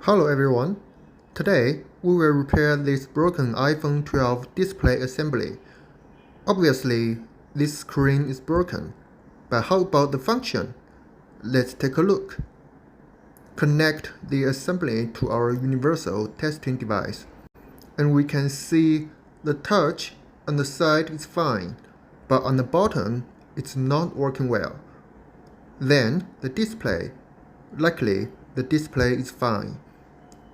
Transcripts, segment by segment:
Hello everyone. Today we will repair this broken iPhone 12 display assembly. Obviously, this screen is broken, but how about the function? Let's take a look. Connect the assembly to our universal testing device, and we can see the touch on the side is fine, but on the bottom it's not working well. Then the display. Luckily, the display is fine.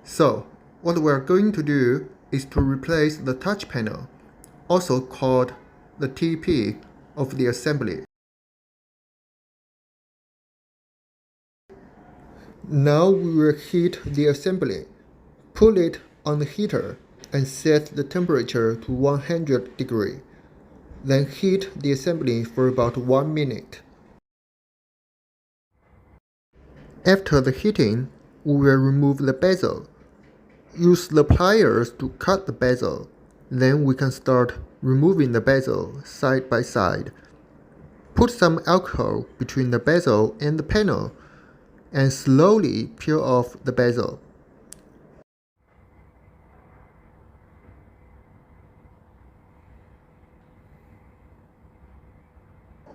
So, what we're going to do is to replace the touch panel, also called the TP, of the assembly. Now we will heat the assembly. Put it on the heater and set the temperature to 100 degrees. Then heat the assembly for about 1 minute. After the heating, we will remove the bezel. Use the pliers to cut the bezel. Then we can start removing the bezel side by side. Put some alcohol between the bezel and the panel and slowly peel off the bezel.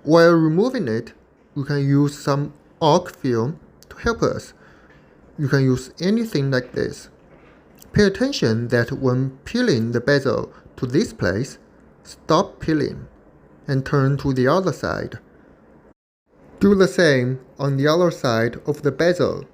While removing it, you can use some oak film to help us. You can use anything like this. Pay attention that when peeling the bezel to this place, stop peeling and turn to the other side. Do the same on the other side of the bezel.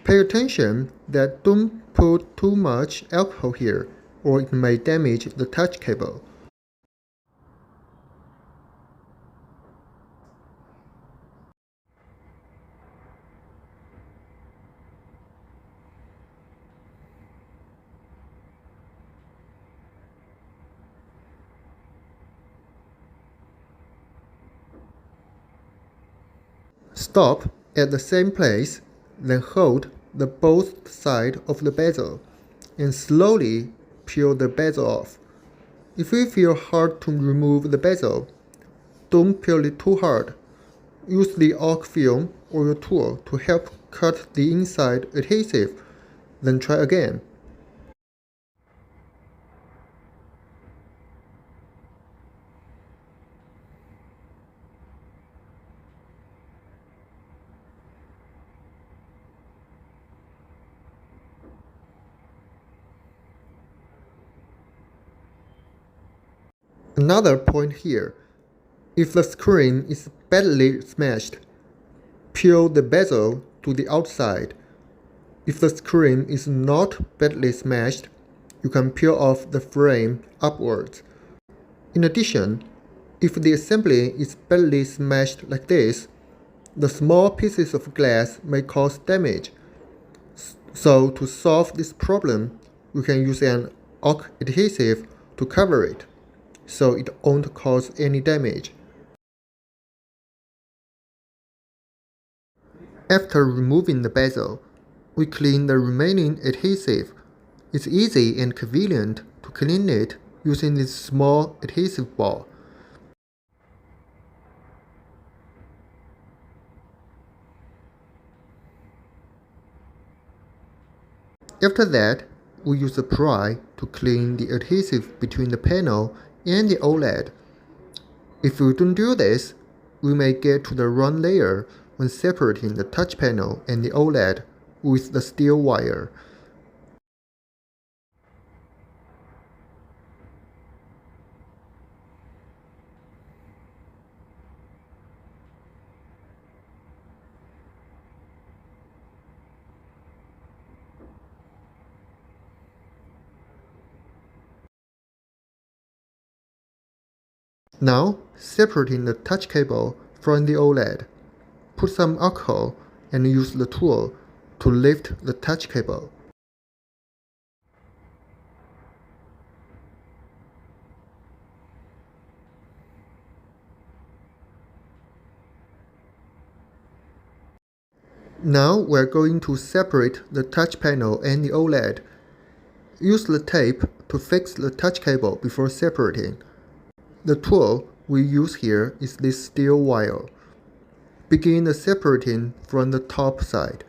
Pay attention that don't put too much alcohol here, or it may damage the touch cable. Stop at the same place, then hold the both sides of the bezel and slowly peel the bezel off. If you feel hard to remove the bezel, don't peel it too hard. Use the oak film or your tool to help cut the inside adhesive, then try again. Another point here, if the screen is badly smashed, peel the bezel to the outside. If the screen is not badly smashed, you can peel off the frame upwards. In addition, if the assembly is badly smashed like this, the small pieces of glass may cause damage. So to solve this problem, we can use an oak adhesive to cover it, so it won't cause any damage. After removing the bezel, we clean the remaining adhesive. It's easy and convenient to clean it using this small adhesive ball. After that, we use a pry to clean the adhesive between the panel and the OLED. If we don't do this, we may get to the wrong layer when separating the touch panel and the OLED with the steel wire. Now, separating the touch cable from the OLED. Put some alcohol and use the tool to lift the touch cable. Now we're going to separate the touch panel and the OLED. Use the tape to fix the touch cable before separating. The tool we use here is this steel wire. Begin the separating from the top side.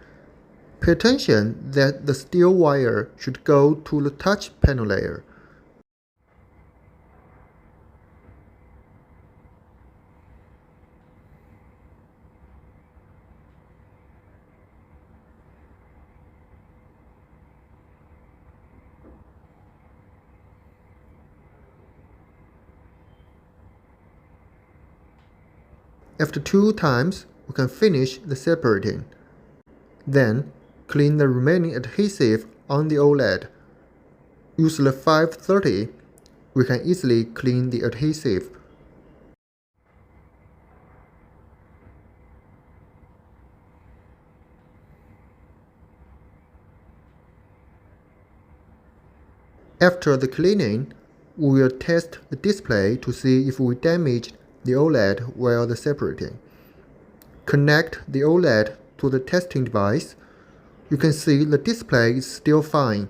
Pay attention that the steel wire should go to the touch panel layer. After 2 times, we can finish the separating. Then, clean the remaining adhesive on the OLED. Use the 530. We can easily clean the adhesive. After the cleaning, we will test the display to see if we damaged the OLED while the separating. Connect the OLED to the testing device. You can see the display is still fine,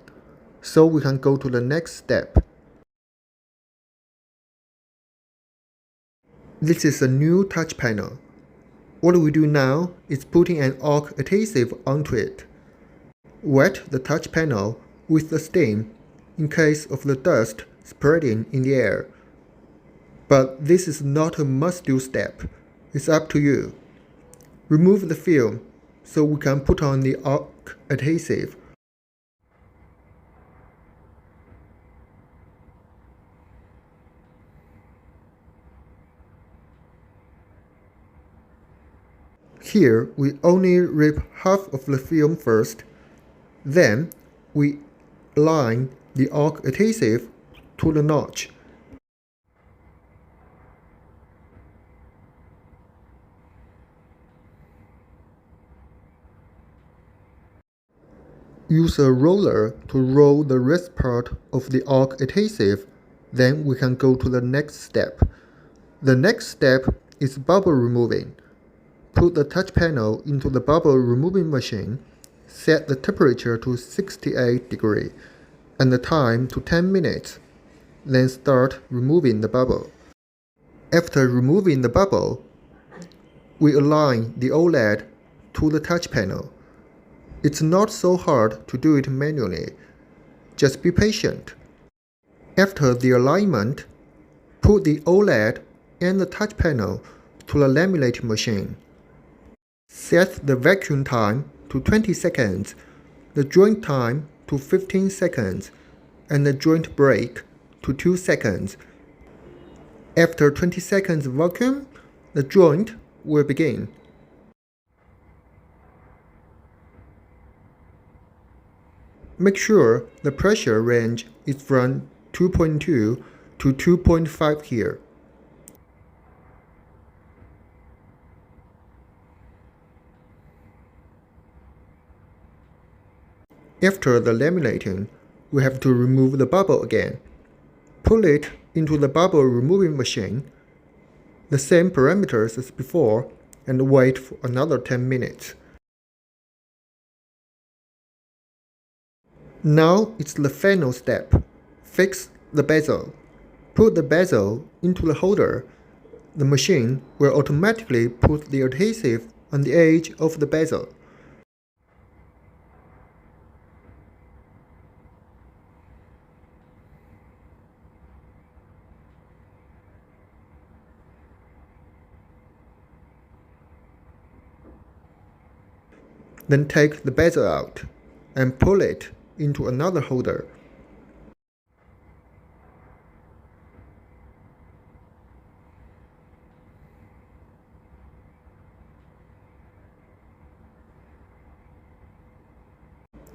so we can go to the next step. This is a new touch panel. What we do now is putting an oak adhesive onto it. Wet the touch panel with the steam in case of the dust spreading in the air. But this is not a must-do step. It's up to you. Remove the film so we can put on the oak adhesive. Here we only rip half of the film first. Then we align the oak adhesive to the notch. Use a roller to roll the rest part of the oak adhesive, then we can go to the next step. The next step is bubble removing. Put the touch panel into the bubble removing machine, set the temperature to 68 degrees and the time to 10 minutes, then start removing the bubble. After removing the bubble, we align the OLED to the touch panel. It's not so hard to do it manually. Just be patient. After the alignment, put the OLED and the touch panel to the laminating machine. Set the vacuum time to 20 seconds, the joint time to 15 seconds, and the joint break to 2 seconds. After 20 seconds vacuum, the joint will begin. Make sure the pressure range is from 2.2 to 2.5 here. After the laminating, we have to remove the bubble again. Pull it into the bubble removing machine, the same parameters as before, and wait for another 10 minutes. Now it's the final step. Fix the bezel. Put the bezel into the holder. The machine will automatically put the adhesive on the edge of the bezel. Then take the bezel out and pull it into another holder.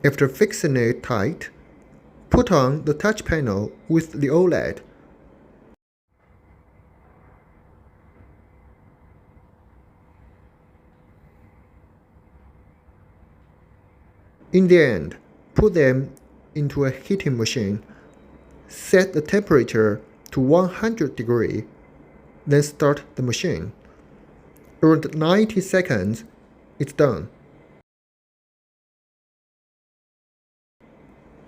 After fixing it tight, put on the touch panel with the OLED. In the end, put them into a heating machine. Set the temperature to 100 degrees, then start the machine. Around 90 seconds, it's done.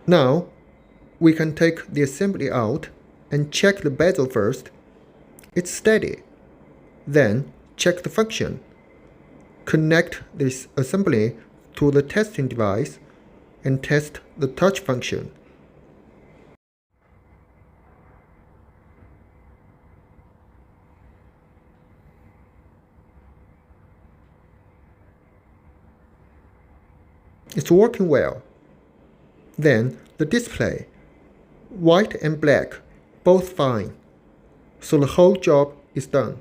Now, we can take the assembly out and check the bezel first. It's steady. Then check the function. Connect this assembly to the testing device and test the touch function. It's working well. Then the display, white and black, both fine. So the whole job is done.